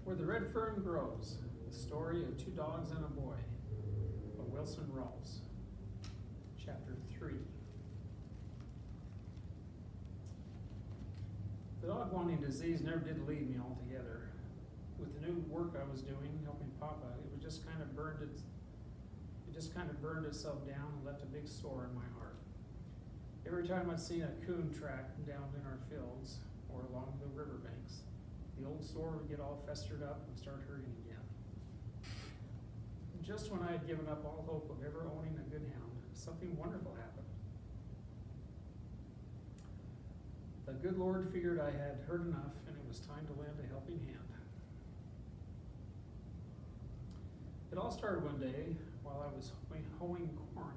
Where the Red Fern Grows, the story of two dogs and a boy, by Wilson Rawls. Chapter 3. The dog wanting disease never did leave me altogether. With the new work I was doing, helping Papa, it just kind of burned itself down and left a big sore in my heart. Every time I'd seen a coon track down in our fields or along the riverbanks, the old sore would get all festered up and start hurting again. Just when I had given up all hope of ever owning a good hound, something wonderful happened. The good Lord figured I had heard enough and it was time to lend a helping hand. It all started one day while I was hoeing corn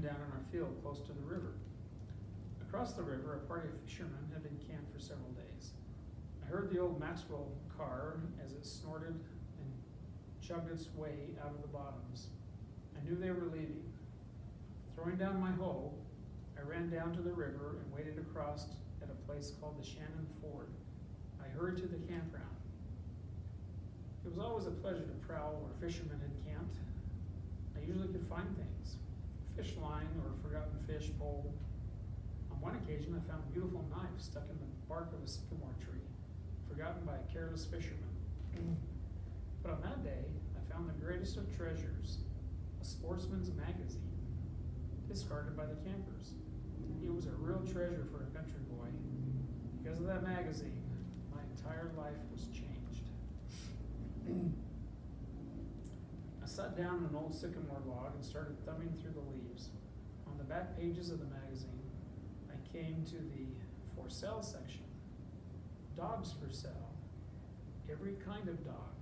down in our field close to the river. Across the river, a party of fishermen had been camped for several days. I heard the old Maxwell car as it snorted and chugged its way out of the bottoms. I knew they were leaving. Throwing down my hoe, I ran down to the river and waded across at a place called the Shannon Ford. I hurried to the campground. It was always a pleasure to prowl where fishermen had camped. I usually could find things, fish line or a forgotten fish pole. On one occasion, I found a beautiful knife stuck in the bark of a sycamore tree, forgotten by a careless fisherman. But on that day, I found the greatest of treasures, a sportsman's magazine, discarded by the campers. It was a real treasure for a country boy. Because of that magazine, my entire life was changed. I sat down on an old sycamore log and started thumbing through the leaves. On the back pages of the magazine, I came to the for sale section. Dogs for sale. Every kind of dog.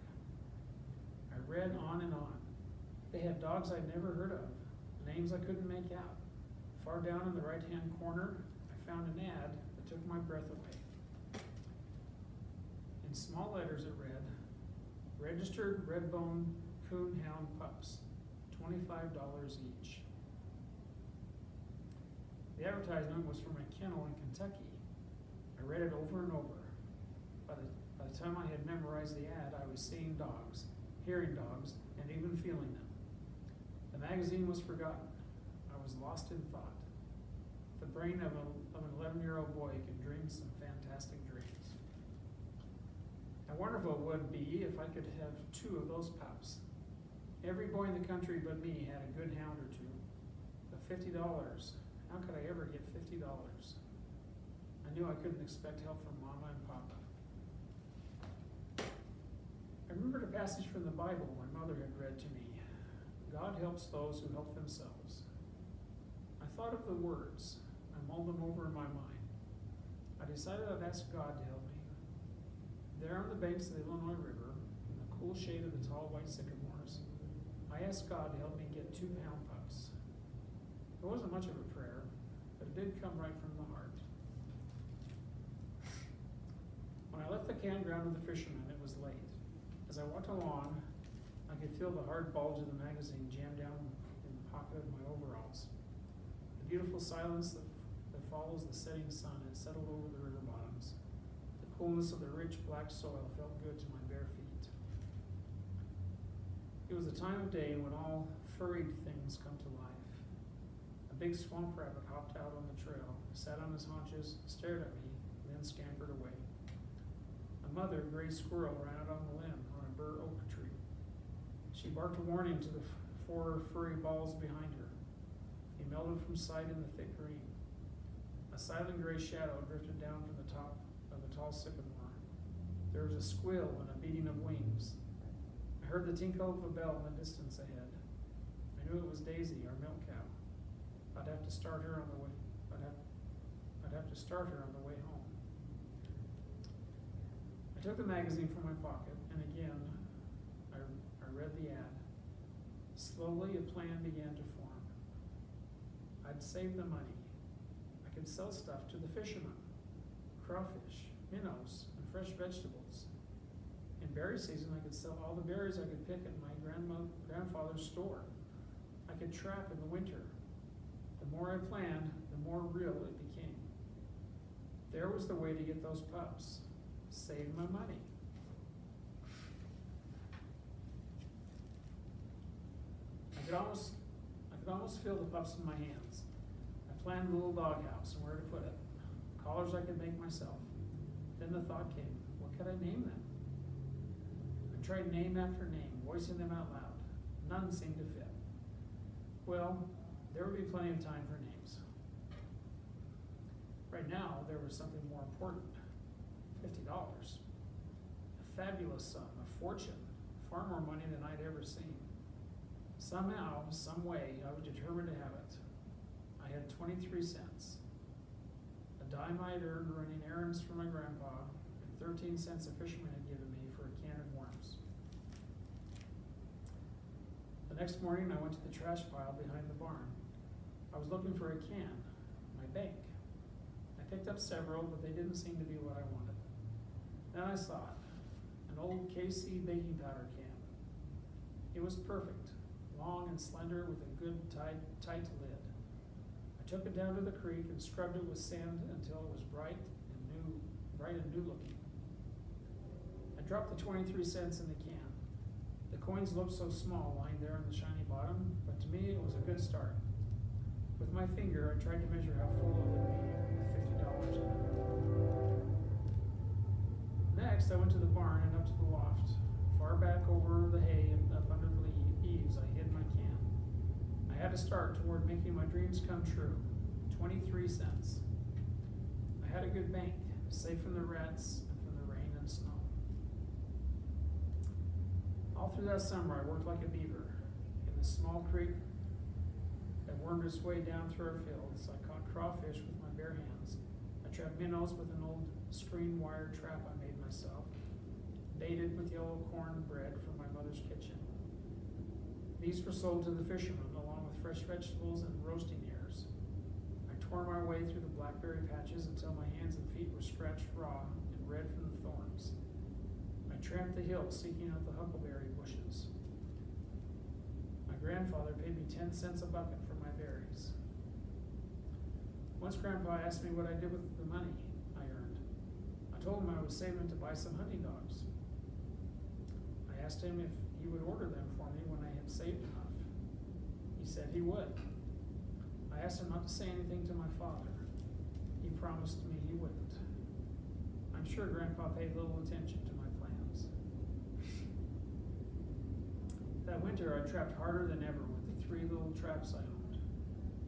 I read on and on. They had dogs I'd never heard of, names I couldn't make out. Far down in the right-hand corner, I found an ad that took my breath away. In small letters it read, "Registered red-bone coonhound pups, $25 each." The advertisement was from a kennel in Kentucky. I read it over and over. By the time I had memorized the ad, I was seeing dogs, hearing dogs, and even feeling them. The magazine was forgotten. I was lost in thought. The brain of an 11-year-old boy can dream some fantastic dreams. I wonder if it would be if I could have 2 of those pups. Every boy in the country but me had a good hound or 2. But $50, how could I ever get $50? I knew I couldn't expect help from Mama and Papa. I remembered a passage from the Bible my mother had read to me. God helps those who help themselves. I thought of the words. I mulled them over in my mind. I decided I'd ask God to help me. There on the banks of the Illinois River, in the cool shade of the tall white sycamores, I asked God to help me get 2 pound pups. It wasn't much of a prayer, but it did come right from the heart. When I left the campground with the fishermen, it was late. As I walked along, I could feel the hard bulge of the magazine jammed down in the pocket of my overalls. The beautiful silence that follows the setting sun had settled over the river bottoms. The coolness of the rich black soil felt good to my bare feet. It was a time of day when all furried things come to life. A big swamp rabbit hopped out on the trail, sat on his haunches, stared at me, and then scampered away. A mother gray squirrel ran out on the limb on a bur oak tree. She barked a warning to the 4 furry balls behind her. He melted from sight in the thick green. A silent gray shadow drifted down from the top of the tall sycamore. There was a squeal and a beating of wings. I heard the tinkle of a bell in the distance ahead. I knew it was Daisy, our milk cow. I'd have to start her on the way. I'd have to start her on the way home. I took the magazine from my pocket, and again, I read the ad. Slowly, a plan began to form. I'd save the money. I could sell stuff to the fishermen, crawfish, minnows, and fresh vegetables. In berry season, I could sell all the berries I could pick at my grandfather's store. I could trap in the winter. The more I planned, the more real it became. There was the way to get those pups. Save my money. I could almost feel the pups in my hands. I planned a little doghouse and where to put it. Collars I could make myself. Then the thought came, what could I name them? I tried name after name, voicing them out loud. None seemed to fit. Well, there would be plenty of time for names. Right now, there was something more important. $50. A fabulous sum, a fortune, far more money than I'd ever seen. Somehow, some way, I was determined to have it. I had 23 cents. A dime I'd earned running errands for my grandpa, and 13 cents a fisherman had given me for a can of worms. The next morning, I went to the trash pile behind the barn. I was looking for a can, my bank. I picked up several, but they didn't seem to be what I wanted. Then I saw it, an old KC baking powder can. It was perfect, long and slender with a good tight lid. I took it down to the creek and scrubbed it with sand until it was bright and new looking. I dropped the 23 cents in the can. The coins looked so small lying there on the shiny bottom, but to me it was a good start. With my finger, I tried to measure how full it would be with $50 in it. Next, I went to the barn and up to the loft. Far back over the hay and up under the eaves, I hid my can. I had to start toward making my dreams come true. 23 cents. I had a good bank, safe from the rats and from the rain and snow. All through that summer, I worked like a beaver. In the small creek that wormed its way down through our fields, I caught crawfish with my bare hands. I trapped minnows with an old screen wire trap I made myself, baited with yellow corn bread from my mother's kitchen. These were sold to the fishermen along with fresh vegetables and roasting ears. I tore my way through the blackberry patches until my hands and feet were scratched raw and red from the thorns. I tramped the hills seeking out the huckleberry bushes. My grandfather paid me 10 cents a bucket for my berries. Once Grandpa asked me what I did with the money I earned. I told him I was saving to buy some hunting dogs. I asked him if he would order them for me when I had saved enough. He said he would. I asked him not to say anything to my father. He promised me he wouldn't. I'm sure Grandpa paid little attention to my plans. That winter, I trapped harder than ever with the 3 little traps I owned.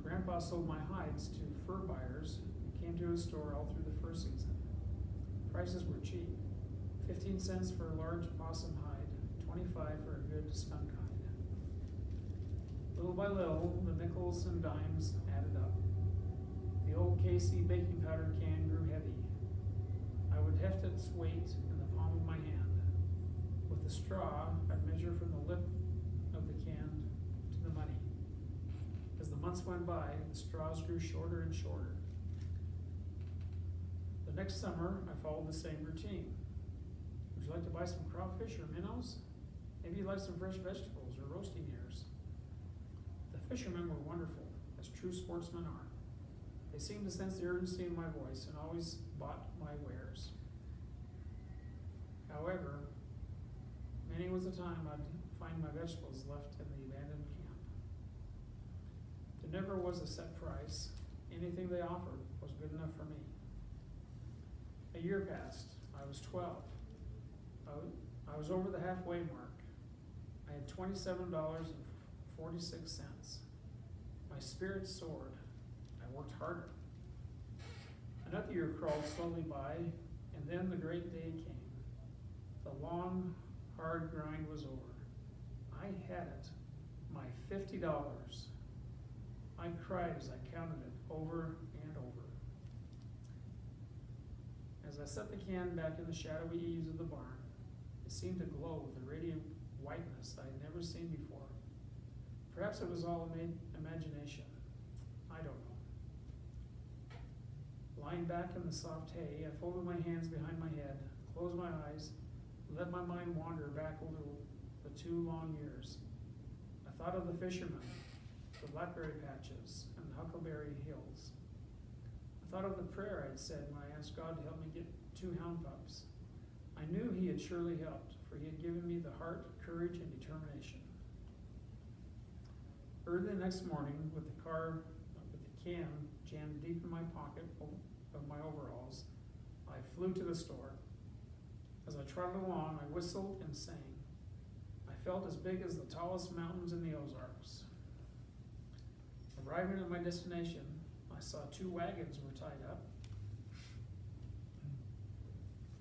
Grandpa sold my hides to fur buyers who came to his store all through the fur season. Prices were cheap. 15 cents for a large possum hide, 25 for a good skunk hide. Little by little, the nickels and dimes added up. The old KC baking powder can grew heavy. I would heft its weight in the palm of my hand. With the straw, I'd measure from the lip of the can to the money. As the months went by, the straws grew shorter and shorter. The next summer, I followed the same routine. Would you like to buy some crawfish or minnows? Maybe you'd like some fresh vegetables or roasting ears. The fishermen were wonderful, as true sportsmen are. They seemed to sense the urgency in my voice and always bought my wares. However, many was the time I'd find my vegetables left in the abandoned camp. There never was a set price. Anything they offered was good enough for me. A year passed. I was 12. I was over the halfway mark. I had $27.46. My spirits soared. I worked harder. Another year crawled slowly by, and then the great day came. The long, hard grind was over. I had it, my $50. I cried as I counted it over and over. As I set the can back in the shadowy eaves of the barn, it seemed to glow with a radiant whiteness I had never seen before. Perhaps it was all imagination. I don't know. Lying back in the soft hay, I folded my hands behind my head, closed my eyes, and let my mind wander back over the 2 long years. I thought of the fishermen, the blackberry patches, and the huckleberry hills. I thought of the prayer I'd said when I asked God to help me get 2 hound pups. I knew he had surely helped, for he had given me the heart, courage, and determination. Early the next morning, with the can jammed deep in my pocket of my overalls, I flew to the store. As I trotted along, I whistled and sang. I felt as big as the tallest mountains in the Ozarks. Arriving at my destination, I saw 2 wagons were tied up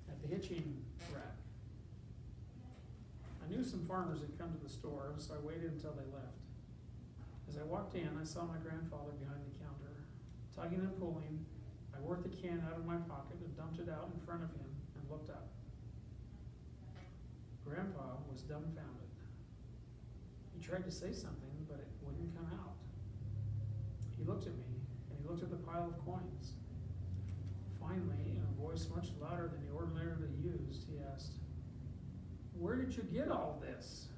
at the hitching rack. I knew some farmers had come to the store, so I waited until they left. As I walked in, I saw my grandfather behind the counter. Tugging and pulling, I worked the can out of my pocket and dumped it out in front of him and looked up. Grandpa was dumbfounded. He tried to say something, but it wouldn't come out. He looked at me, and he looked at the pile of coins. Finally, in a voice much louder than he ordinarily used, he asked, "Where did you get all this?"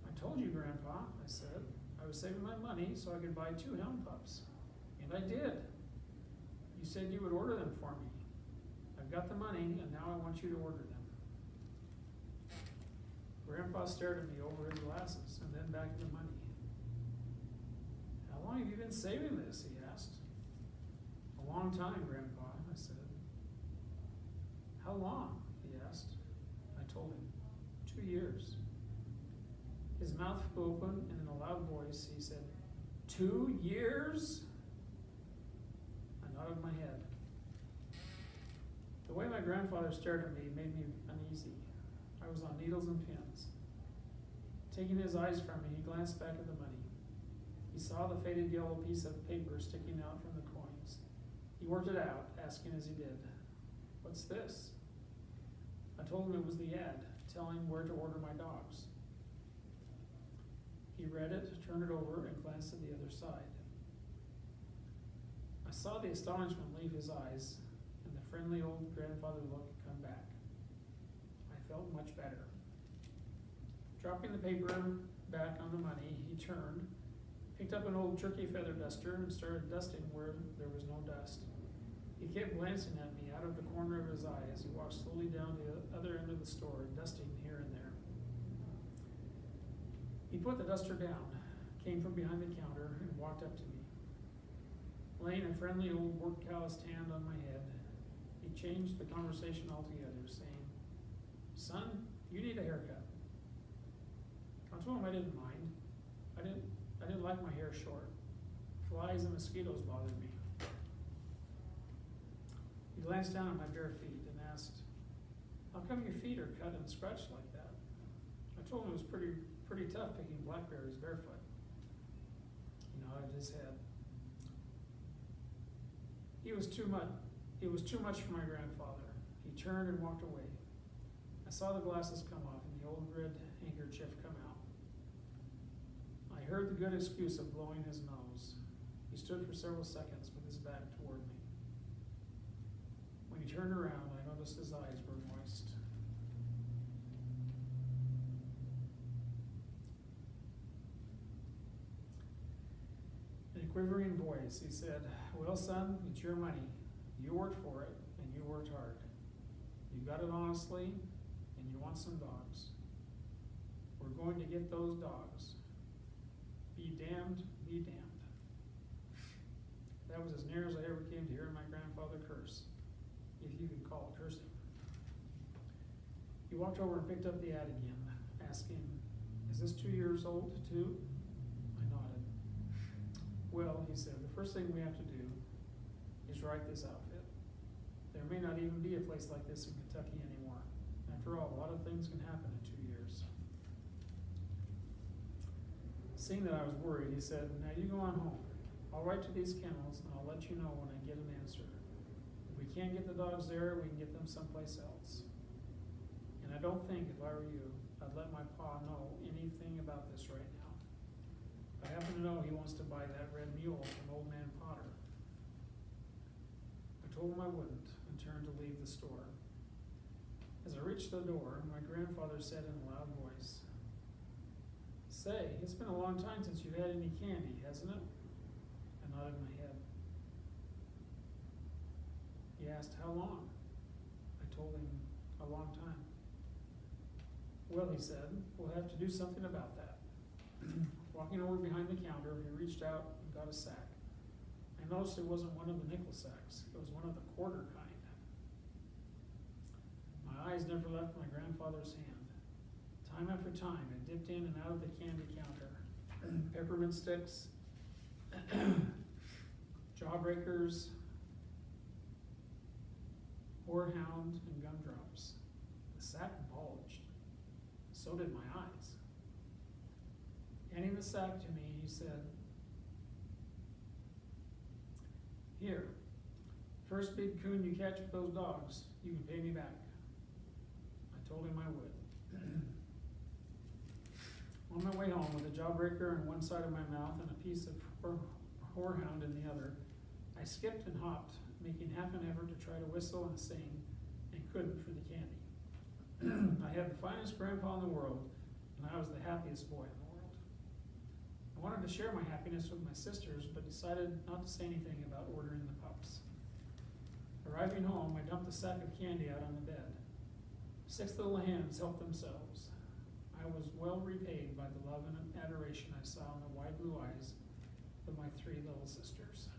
"I told you, Grandpa," I said. "I was saving my money so I could buy 2 hound pups. And I did. You said you would order them for me. I've got the money, and now I want you to order them." Grandpa stared at me over his glasses and then back at the money. "How long have you been saving this?" he asked. "A long time, Grandpa," I said. "How long?" he asked. I told him, 2 years. His mouth flew open, and in a loud voice he said, 2 years? I nodded my head. The way my grandfather stared at me made me uneasy. I was on needles and pins. Taking his eyes from me, he glanced back at the money. He saw the faded yellow piece of paper sticking out from the coins. He worked it out, asking as he did, "What's this?" I told him it was the ad, telling where to order my dogs. He read it, turned it over, and glanced at the other side. I saw the astonishment leave his eyes, and the friendly old grandfather look come back. I felt much better. Dropping the paper back on the money, he turned, picked up an old turkey feather duster, and started dusting where there was no dust. He kept glancing at me out of the corner of his eye as he walked slowly down to the other end of the store, dusting here and there. He put the duster down, came from behind the counter, and walked up to me. Laying a friendly old work-calloused hand on my head, he changed the conversation altogether, saying, "Son, you need a haircut." I told him I didn't mind. I didn't like my hair short. Flies and mosquitoes bothered me. He glanced down at my bare feet and asked, "How come your feet are cut and scratched like that?" I told him it was pretty tough picking blackberries barefoot. He nodded his head. It was too much for my grandfather. He turned and walked away. I saw the glasses come off and the old red handkerchief come out. I heard the good excuse of blowing his nose. He stood for several seconds with his back toward me. When he turned around, I noticed his eyes were moist. In a quivering voice, he said, "Well, son, it's your money. You worked for it, and you worked hard. You got it honestly, and you want some dogs. We're going to get those dogs. Be damned, be damned." That was as near as I ever came to hearing my grandfather curse, if you could call it cursing. He walked over and picked up the ad again, asking, "Is this 2 years old, too?" I nodded. "Well," he said, "the first thing we have to do is write this outfit. There may not even be a place like this in Kentucky anymore. After all, a lot of things can happen in 2 years." Seeing that I was worried, he said, "Now you go on home. I'll write to these kennels, and I'll let you know when I get an answer. If we can't get the dogs there, we can get them someplace else. And I don't think, if I were you, I'd let my pa know anything about this right now. I happen to know he wants to buy that red mule from old man Potter." I told him I wouldn't and turned to leave the store. As I reached the door, my grandfather said in a loud voice, "Say, it's been a long time since you've had any candy, hasn't it?" I nodded my head. He asked, "How long?" I told him, "A long time." "Well," he said, "we'll have to do something about that." Walking over behind the counter, he reached out and got a sack. I noticed it wasn't one of the nickel sacks, it was one of the quarter kind. My eyes never left my grandfather's hand. Time after time, I dipped in and out of the candy counter. Peppermint sticks, jawbreakers, horehound, and gumdrops. The sack bulged. So did my eyes. Handing the sack to me, he said, "Here, first big coon you catch with those dogs, you can pay me back." I told him I would. On my way home, with a jawbreaker on one side of my mouth and a piece of horehound in the other, I skipped and hopped, making half an effort to try to whistle and sing, and couldn't for the candy. I had the finest grandpa in the world, and I was the happiest boy in the world. I wanted to share my happiness with my sisters, but decided not to say anything about ordering the pups. Arriving home, I dumped the sack of candy out on the bed. 6 little hands helped themselves. I was well repaid by the love and adoration I saw in the wide blue eyes of my 3 little sisters.